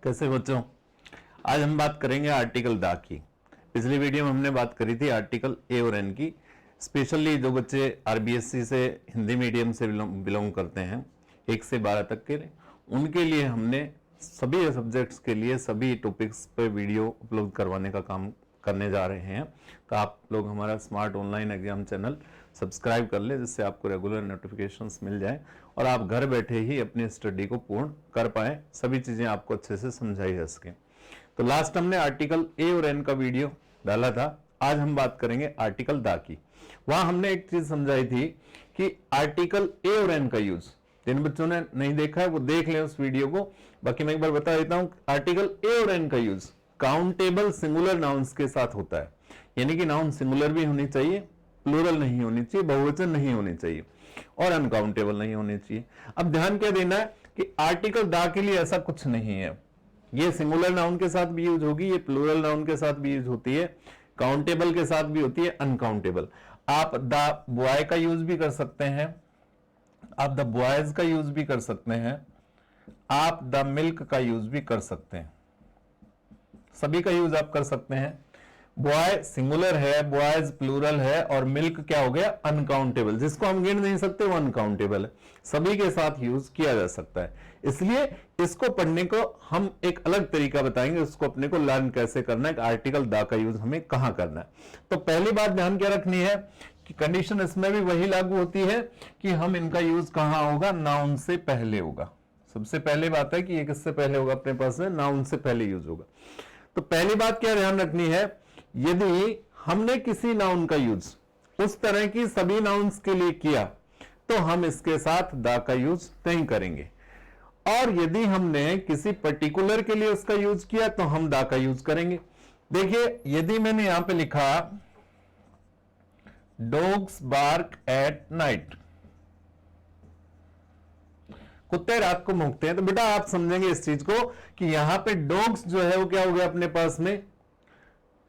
कैसे बच्चों, आज हम बात करेंगे आर्टिकल दा की। पिछली वीडियो में हमने बात करी थी आर्टिकल ए और एन की। स्पेशली जो बच्चे आरबीएससी से हिंदी मीडियम से बिलोंग करते हैं 1 से 12 तक के, उनके लिए हमने सभी सब्जेक्ट्स के लिए सभी टॉपिक्स पे वीडियो अपलोड करवाने का काम करने जा रहे हैं। तो आप लोग हमारा smart online exam channel subscribe कर ले, जिससे आपको रेगुलर नोटिफिकेशंस मिल जाए और आप घर बैठे ही अपनी स्टडी को पूर्ण कर पाए, सभी चीजें आपको अच्छे से समझाई जा सके। तो लास्ट हमने आर्टिकल ए और एन का वीडियो डाला था। आज हम बात करेंगे आर्टिकल दा की। वहां हमने एक चीज समझाई थी कि आर्टिकल ए और एन का यूज, जिन बच्चों ने नहीं देखा है वो देख लें उस वीडियो को। बाकी मैं एक बार बता देता हूं, आर्टिकल ए और एन का यूज काउंटेबल सिंगुलर नाउन्स के साथ होता है, यानी कि नाउन सिंगुलर भी होनी चाहिए, प्लूरल नहीं होनी चाहिए, बहुवचन नहीं होनी चाहिए और अनकाउंटेबल नहीं होनी चाहिए। अब ध्यान क्या देना है कि आर्टिकल दा के लिए ऐसा कुछ नहीं है। ये सिंगुलर नाउन के साथ भी यूज होगी, ये प्लूरल नाउन के साथ भी यूज होती है, काउंटेबल के साथ भी होती है, अनकाउंटेबल। आप द बॉय का यूज भी कर सकते हैं, आप द बॉयज का यूज भी कर सकते हैं, आप द मिल्क का यूज भी कर सकते हैं, सभी का यूज आप कर सकते हैं। बॉय सिंगुलर है, बॉयज प्लूरल है और मिल्क क्या हो गया, अनकाउंटेबल, जिसको हम गिन नहीं सकते वो अनकाउंटेबल है, सभी के साथ यूज किया जा सकता है। इसलिए इसको पढ़ने को हम एक अलग तरीका बताएंगे, उसको अपने को लर्न कैसे करना है, आर्टिकल दा का यूज हमें कहां करना है। तो पहली बात ध्यान क्या रखनी है कि कंडीशन इसमें भी वही लागू होती है कि हम इनका यूज कहां होगा, नाउन से पहले होगा। सबसे पहले बात है कि ये किससे पहले होगा, अपने पास में नाउन से पहले यूज होगा। तो पहली बात क्या ध्यान रखनी है, यदि हमने किसी नाउन का यूज उस तरह की सभी नाउन्स के लिए किया तो हम इसके साथ दा का यूज नहीं करेंगे, और यदि हमने किसी पर्टिकुलर के लिए उसका यूज किया तो हम दा का यूज करेंगे। देखिए, यदि मैंने यहां पे लिखा डॉग्स बार्क एट नाइट, कुत्ते रात को भौंकते हैं, तो बेटा आप समझेंगे इस चीज को कि यहां पे डॉग्स जो है वो क्या हो गया, अपने पास में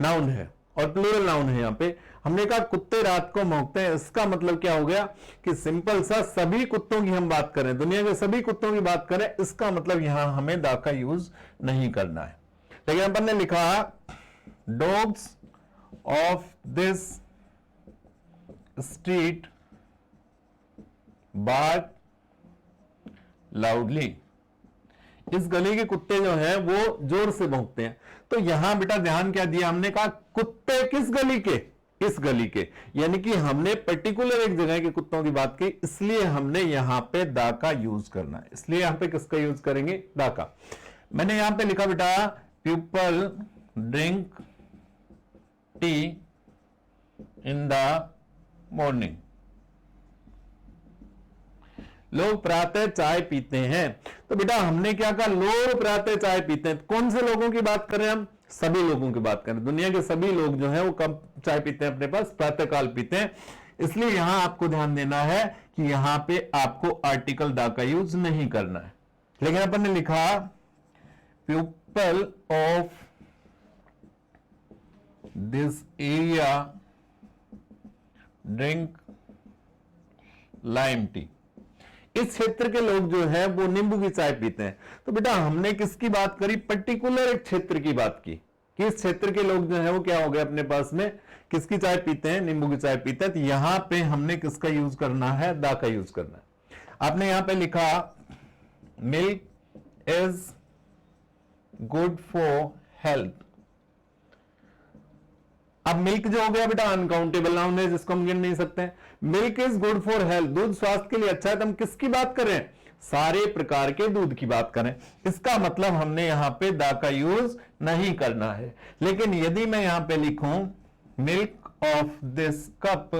नाउन है और प्लूरल नाउन है। यहां पे हमने कहा कुत्ते रात को भौंकते हैं, इसका मतलब क्या हो गया कि सिंपल सा सभी कुत्तों की हम बात करें, दुनिया के सभी कुत्तों की बात करें, इसका मतलब यहां हमें दा का यूज नहीं करना है। लेकिन अपन ने लिखा dogs of this street bark loudly, इस गली के कुत्ते जो हैं वो जोर से भौंकते हैं। तो यहां बेटा ध्यान क्या दिया, हमने कहा कुत्ते किस गली के, इस गली के, यानी कि हमने पर्टिकुलर एक जगह के कुत्तों की बात की, इसलिए हमने यहां पे दा का यूज करना है। इसलिए यहां पे किसका यूज करेंगे, दा का। मैंने यहां पे लिखा बेटा people drink tea in the morning, लोग प्रातः चाय पीते हैं। तो बेटा हमने क्या कहा, लोग प्रातः चाय पीते हैं। कौन से लोगों की बात करें, हम सभी लोगों की बात करें। दुनिया के सभी लोग जो हैं वो कब चाय पीते हैं, अपने पास प्रातः काल पीते हैं। इसलिए यहां आपको ध्यान देना है कि यहां पे आपको आर्टिकल दा का यूज नहीं करना है। लेकिन अपन ने लिखा people of this area drink lime T, इस क्षेत्र के लोग जो है वो नींबू की चाय पीते हैं। तो बेटा हमने किसकी बात करी, पर्टिकुलर एक क्षेत्र की बात की कि इस क्षेत्र के लोग जो है वो क्या हो गए, अपने पास में किसकी चाय पीते हैं, नींबू की चाय पीते हैं। तो यहां पे हमने किसका यूज करना है, दा का यूज करना है। आपने यहां पे लिखा milk is good for health. अब मिल्क जो हो गया बेटा अनकाउंटेबल नाउन है, जिसको हम गिन नहीं सकते। Milk is good for health, दूध स्वास्थ्य के लिए अच्छा है। तो हम किसकी बात करें, सारे प्रकार के दूध की बात करें। इसका मतलब हमने यहां पे दा का यूज नहीं करना है। लेकिन यदि मैं यहां पे लिखूं milk of this cup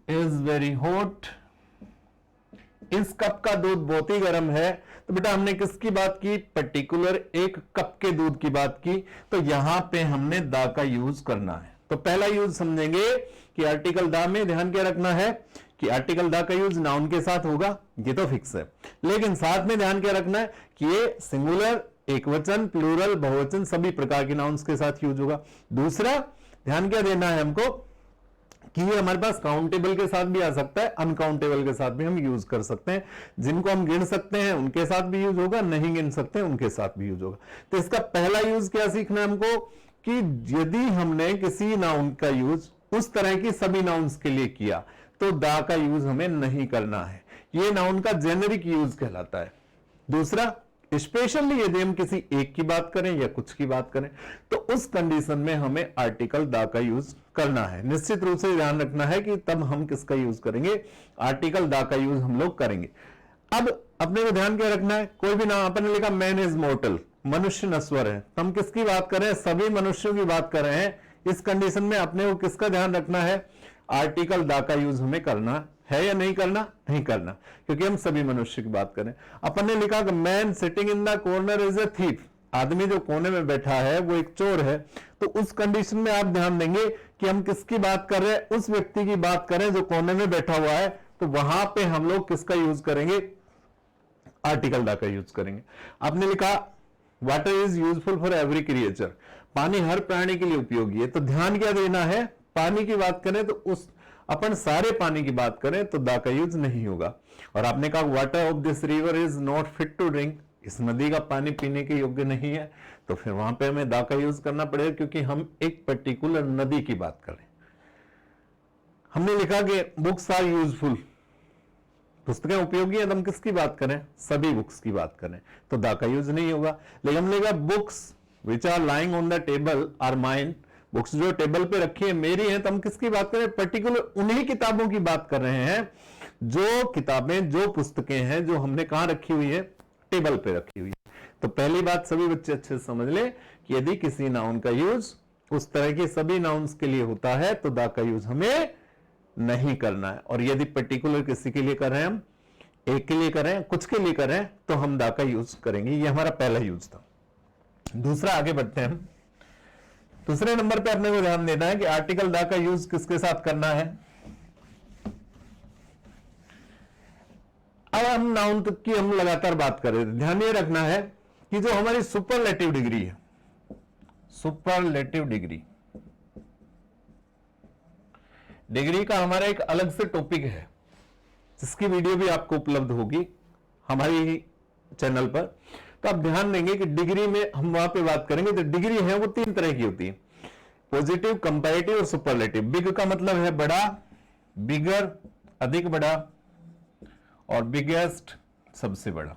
is very hot, इस कप का दूध बहुत ही गर्म है, तो बेटा हमने किसकी बात की, पर्टिकुलर एक कप के दूध की बात की। तो यहां पे हमने दा का यूज करना है। तो पहला यूज समझेंगे कि आर्टिकल दा में ध्यान क्या रखना है कि आर्टिकल दा का यूज नाउन के साथ होगा, ये तो फिक्स है। लेकिन साथ में ध्यान क्या रखना है कि ये सिंगुलर, एकवचन, प्लूरल, बहुवचन सभी प्रकार के नाउन्स के साथ यूज होगा। दूसरा ध्यान क्या देना है हमको कि ये हमारे पास काउंटेबल के साथ भी आ सकता है, अनकाउंटेबल के साथ भी हम यूज कर सकते हैं। जिनको हम गिन सकते हैं उनके साथ भी यूज होगा, नहीं गिन सकते हैं उनके साथ भी यूज होगा। तो इसका पहला यूज क्या सीखना है हमको कि यदि हमने किसी नाउन का यूज उस तरह की सभी नाउन्स के लिए किया तो दा का यूज हमें नहीं करना है, ये नाउन का जेनेरिक यूज कहलाता है। दूसरा, स्पेशली यदि हम किसी एक की बात करें या कुछ की बात करें तो उस कंडीशन में हमें आर्टिकल दा का यूज करना है। निश्चित रूप से ध्यान रखना है कि तब हम किसका यूज करेंगे, आर्टिकल दा का यूज हम लोग करेंगे। अब अपने को ध्यान क्या रखना है, कोई भी नाम अपने लिखा मैन इज मोर्टल, मनुष्य नश्वर है, तो हम किसकी बात कर रहे हैं, सभी मनुष्यों की बात कर रहे हैं। इस कंडीशन में अपने को किसका ध्यान रखना है, आर्टिकल दा का यूज हमें करना है या नहीं करना, नहीं करना, क्योंकि हम सभी मनुष्य की बात करें। अपन ने लिखा कि man sitting in the corner is a thief, आदमी जो कोने में बैठा है वो एक चोर है। तो उस कंडीशन में आप ध्यान देंगे कि हम किसकी बात कर रहे हैं, उस व्यक्ति की बात करें जो कोने में बैठा हुआ है, तो वहां पे हम लोग किसका यूज करेंगे, आर्टिकल दा का यूज करेंगे। आपने लिखा water is useful for every creature, पानी हर प्राणी के लिए उपयोगी है। तो ध्यान क्या देना है, पानी की बात करें तो उस अपन सारे पानी की बात करें तो दा का यूज नहीं होगा। और आपने कहा water of this river is not fit to drink, इस नदी का पानी पीने के योग्य नहीं है, तो फिर वहां पे हमें दा का यूज करना पड़ेगा, क्योंकि हम एक पर्टिकुलर नदी की बात करें। हमने लिखा कि बुक्स आर यूजफुल, पुस्तकें उपयोगी है, तो हम किसकी बात करें, सभी बुक्स की बात करें, तो दा का यूज नहीं होगा। लेकिन हमने कहा books which are lying on the table are mine, books जो टेबल पे रखी है मेरी है, तो हम किसकी बात करें, पर्टिकुलर उन्हीं किताबों की बात कर रहे हैं, जो किताबें जो पुस्तकें हैं जो हमने कहां रखी हुई है, टेबल पे रखी हुई है। तो पहली बात सभी बच्चे अच्छे से समझ ले कि यदि किसी नाउन का यूज उस तरह के सभी नाउन्स के लिए होता है तो दा का यूज हमें नहीं करना है। और यदि पर्टिकुलर किसी के लिए कर रहे हैं, हम एक के लिए कर रहे हैं, कुछ के लिए कर रहे हैं, तो हम दा का यूज करेंगे। ये हमारा पहला यूज था। दूसरा, आगे बढ़ते हैं। दूसरे नंबर पे अपने को ध्यान देना है कि आर्टिकल दा का यूज किसके साथ करना है। अब हम नाउन की हम लगातार बात कर रहे थे, ध्यान ये रखना है कि जो हमारी सुपरलेटिव डिग्री है, सुपरलेटिव डिग्री, डिग्री का हमारा एक अलग से टॉपिक है, जिसकी वीडियो भी आपको उपलब्ध होगी हमारी चैनल पर। तो आप ध्यान देंगे कि डिग्री में हम वहां पे बात करेंगे। तो डिग्री है वो तीन तरह की होती है, पॉजिटिव, कंपैरेटिव और सुपरलेटिव। बिग का मतलब है बड़ा, बिगर अधिक बड़ा, और बिगेस्ट सबसे बड़ा।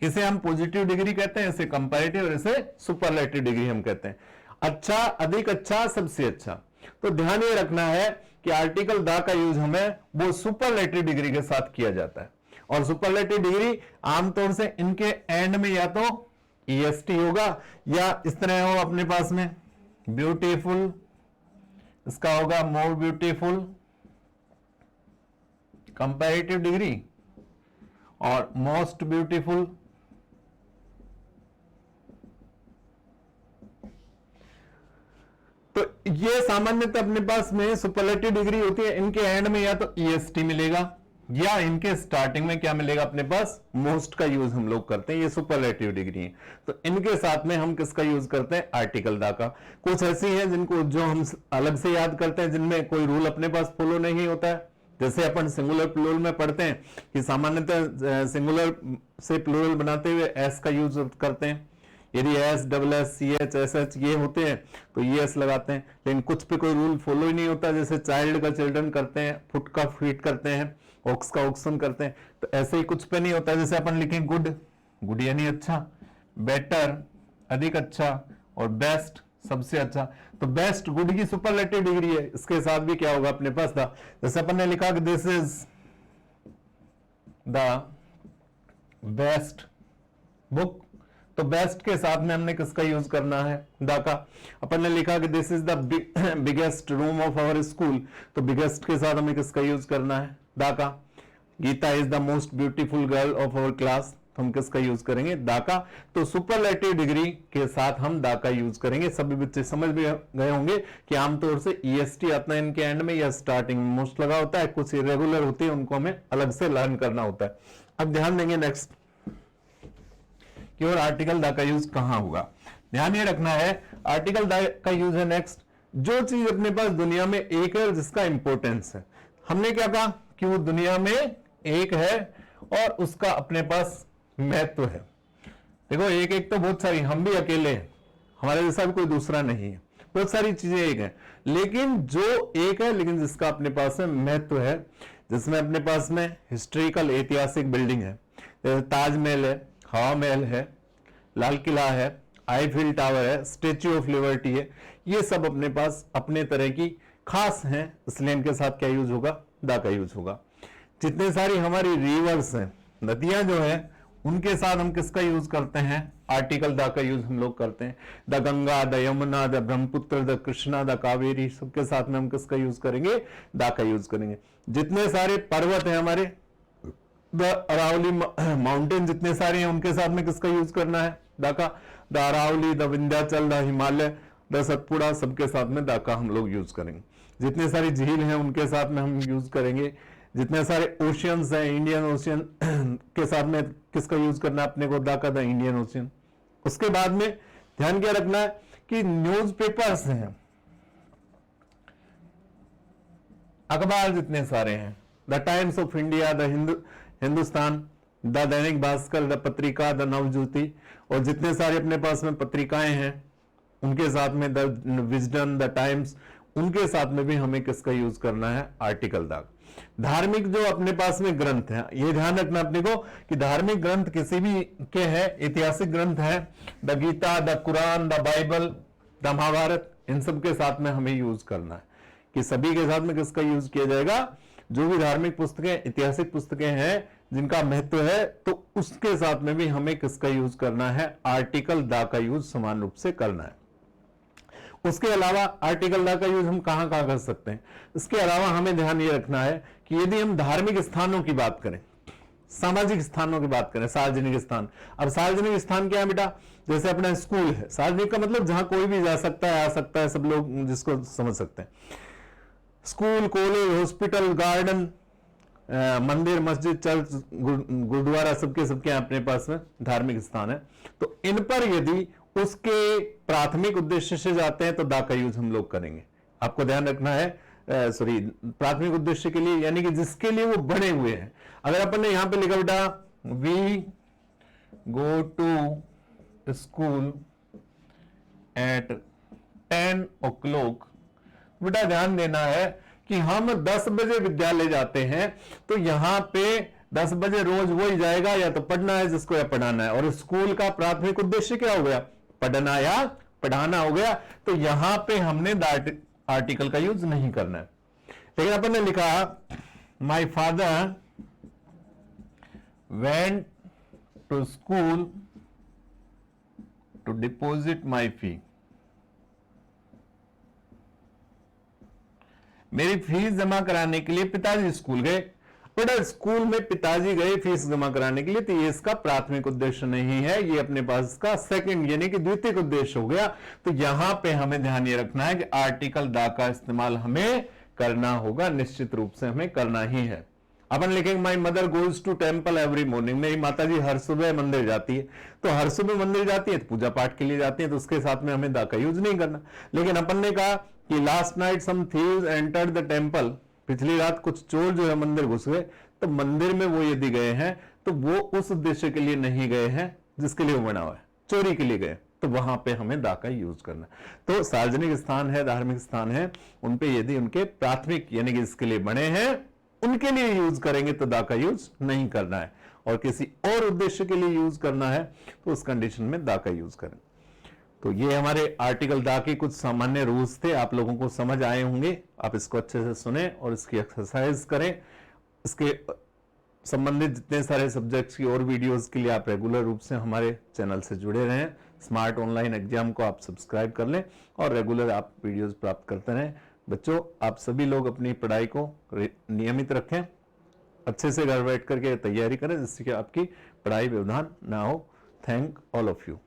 इसे हम पॉजिटिव डिग्री कहते हैं, इसे कंपैरेटिव और इसे सुपरलेटिव डिग्री हम कहते हैं। अच्छा, अधिक अच्छा, सबसे अच्छा। तो ध्यान ये रखना है कि आर्टिकल दा का यूज हमें वो सुपरलेटिव डिग्री के साथ किया जाता है। और सुपरलेटिव डिग्री आमतौर से इनके एंड में या तो ईएसटी होगा या इस तरह हो अपने पास में ब्यूटीफुल, इसका होगा मोर ब्यूटीफुल, कंपैरेटिव डिग्री, और मोस्ट ब्यूटीफुल। तो ये सामान्यतः अपने पास में सुपरलेटिव डिग्री होती है, इनके एंड में या तो ईएसटी मिलेगा या इनके स्टार्टिंग में क्या मिलेगा, अपने पास मोस्ट का यूज हम लोग करते हैं। ये सुपरलेटिव डिग्री है, तो इनके साथ में हम किसका यूज करते हैं, आर्टिकल दा का। कुछ ऐसी हैं जिनको जो हम अलग से याद करते हैं, जिनमें कोई रूल अपने पास फॉलो नहीं होता है। जैसे अपन सिंगुलर प्लूरल में पढ़ते हैं कि सामान्यतः सिंगुलर से प्लूरल बनाते हुए एस का यूज करते हैं। यदि S, double S, C H, S H ये होते हैं तो ये एस लगाते हैं। लेकिन कुछ पे कोई रूल फॉलो ही नहीं होता, जैसे चाइल्ड का चिल्ड्रन करते हैं, फुट का फीट करते हैं, ऑक्स का ऑक्सन करते हैं, तो ऐसे ही कुछ पे नहीं होता। जैसे अपन लिखें गुड, गुड यानी अच्छा, बेटर अधिक अच्छा, और बेस्ट सबसे अच्छा। तो बेस्ट गुड की सुपरलेटिव डिग्री है, इसके साथ भी क्या होगा अपने पास था। जैसे अपन ने लिखा कि this is the best book, तो बेस्ट के साथ में हमने किसका यूज करना है, दा का। अपन ने लिखा कि this is the biggest room of our school, तो बिगेस्ट के साथ हमें किसका यूज करना है, दा का। Geeta is the most beautiful girl of our class, तो हम किसका यूज करेंगे, दा का। तो सुपरलेटिव डिग्री के साथ हम दा का यूज करेंगे। सभी बच्चे समझ भी गए होंगे कि आमतौर से ईएसटी आता है इनके एंड में या स्टार्टिंग में मोस्ट लगा होता है, कुछ इरेगुलर होती है, उनको हमें अलग से लर्न करना होता है। अब ध्यान देंगे नेक्स्ट कि और आर्टिकल दा का यूज कहां होगा। ध्यान ये रखना है, आर्टिकल दा का यूज है नेक्स्ट जो चीज अपने पास दुनिया में एक है और जिसका इंपॉर्टेंस है। हमने क्या कहा कि वो दुनिया में एक है और उसका अपने पास महत्व है। देखो एक एक तो बहुत सारी, हम भी अकेले हैं, हमारे जैसा भी कोई दूसरा नहीं है, बहुत सारी चीजें एक है, लेकिन जो एक है लेकिन जिसका अपने पास में महत्व है, जिसमें अपने पास में हिस्ट्रिकल ऐतिहासिक बिल्डिंग है, ताजमहल है, हवा महल है, लाल किला है, आईफिल टावर है, स्टेच्यू ऑफ लिबर्टी है, ये सब अपने पास अपने तरह की खास हैं, इसलिए इनके साथ क्या यूज होगा, दा का यूज होगा। जितने सारी हमारी रिवर्स हैं, नदियां जो है, उनके साथ हम किसका यूज करते हैं, आर्टिकल दा का यूज हम लोग करते हैं। The Ganga, the Yamuna, the Brahmaputra, the Krishna, the Kaveri, सबके साथ में हम किसका यूज करेंगे, दा का यूज करेंगे। जितने सारे पर्वत हैं हमारे, द अरावली माउंटेन जितने सारे हैं, उनके साथ में किसका यूज करना है, दा का। The Aravalli, the Vindhyachal, the Himalaya, the Satpura, सबके साथ में दा का हम लोग यूज करेंगे। जितने सारी झील हैं उनके साथ में हम यूज करेंगे। जितने सारे ओशियंस हैं, इंडियन ओशियन के साथ में किसका यूज करना है अपने को, दा का, द इंडियन ओशियन। उसके बाद में ध्यान क्या रखना है कि न्यूज़पेपर्स हैं, अखबार जितने सारे हैं, the times of India, the Hindustan, the Dainik Bhaskar, the पत्रिका, द नवज्योति, और जितने सारे अपने पास में पत्रिकाएं हैं उनके साथ में द विजडन, द टाइम्स, उनके साथ में भी हमें किसका यूज करना है, आर्टिकल दा। धार्मिक जो अपने पास में ग्रंथ है, ये ध्यान रखना अपने को कि धार्मिक ग्रंथ किसी भी के हैं, ऐतिहासिक ग्रंथ है, the Gita, the Quran, the Bible, the Mahabharat, इन सब के साथ में हमें यूज करना है कि सभी के साथ में किसका यूज किया जाएगा, जो भी धार्मिक पुस्तकें, ऐतिहासिक पुस्तकें हैं जिनका महत्व है, तो उसके साथ में भी हमें किसका यूज करना है, आर्टिकल दा का यूज समान रूप से करना है। उसके अलावा आर्टिकल दा का यूज हम कहां कहां कर सकते हैं, इसके अलावा हमें ध्यान ये रखना है कि यदि हम धार्मिक स्थानों की बात करें, सामाजिक स्थानों की बात करें, सार्वजनिक स्थान। अब सार्वजनिक स्थान क्या है बेटा, जैसे अपना स्कूल है, सार्वजनिक का मतलब जहां कोई भी जा सकता है, आ सकता है, सब लोग जिसको समझ सकते हैं। स्कूल, कॉलेज, हॉस्पिटल, गार्डन, मंदिर, मस्जिद, चर्च, गुरुद्वारा, सबके अपने पास में धार्मिक स्थान है। तो इन पर यदि उसके प्राथमिक उद्देश्य से जाते हैं तो दा का यूज हम लोग करेंगे। आपको ध्यान रखना है, प्राथमिक उद्देश्य के लिए, यानी कि जिसके लिए वो बने हुए हैं। अगर अपन ने यहां पे लिखा बेटा we go to school at 10 o'clock, बेटा ध्यान देना है कि हम 10 बजे विद्यालय जाते हैं, तो यहां पे 10 बजे रोज वो ही जाएगा, या तो पढ़ना है जिसको या पढ़ाना है। और स्कूल का प्राथमिक उद्देश्य क्या हो गया, पढ़ना या पढ़ाना हो गया, तो यहां पे हमने आर्टिकल का यूज नहीं करना है। लेकिन अपन ने लिखा my father went to school to deposit my fee, मेरी फीस जमा कराने के लिए पिताजी स्कूल गए। बेटा स्कूल में पिताजी गए फीस जमा कराने के लिए, तो ये इसका प्राथमिक उद्देश्य नहीं है, ये अपने पास इसका सेकंड यानी कि द्वितीयक उद्देश्य हो गया। तो यहां पे हमें ध्यान ये रखना है कि आर्टिकल दा का इस्तेमाल हमें करना होगा, निश्चित रूप से हमें करना ही है। अपन लिखेंगे my mother goes to temple every morning, मेरी माता जी हर सुबह मंदिर जाती है। तो हर सुबह मंदिर जाती है तो पूजा पाठ के लिए जाती है, तो उसके साथ में हमें दा का यूज नहीं करना। लेकिन अपन ने कहा कि last night some thieves entered the temple, पिछली रात कुछ चोर जो है मंदिर घुस गए, तो मंदिर में वो यदि गए हैं तो वो उस उद्देश्य के लिए नहीं गए हैं जिसके लिए वो बना हुआ है, चोरी के लिए गए, तो वहां पे हमें दा का यूज करना। तो सार्वजनिक स्थान है, धार्मिक स्थान है, उन पे यदि उनके प्राथमिक यानी कि इसके लिए बने हैं उनके लिए यूज करेंगे तो दा का यूज नहीं करना है, और किसी और उद्देश्य के लिए यूज करना है तो उस कंडीशन में दा का यूज करें। तो ये हमारे आर्टिकल दा के कुछ सामान्य रूल्स थे, आप लोगों को समझ आए होंगे। आप इसको अच्छे से सुने और इसकी एक्सरसाइज करें। इसके संबंधित जितने सारे सब्जेक्ट्स की और वीडियोस के लिए आप रेगुलर रूप से हमारे चैनल से जुड़े रहें। स्मार्ट ऑनलाइन एग्जाम को आप सब्सक्राइब कर लें और रेगुलर आप वीडियोस प्राप्त करते रहें। बच्चों, आप सभी लोग अपनी पढ़ाई को नियमित रखें, अच्छे से घर बैठ करके तैयारी करें जिससे कि आपकी पढ़ाई व्यवधान ना हो। Thank all of you.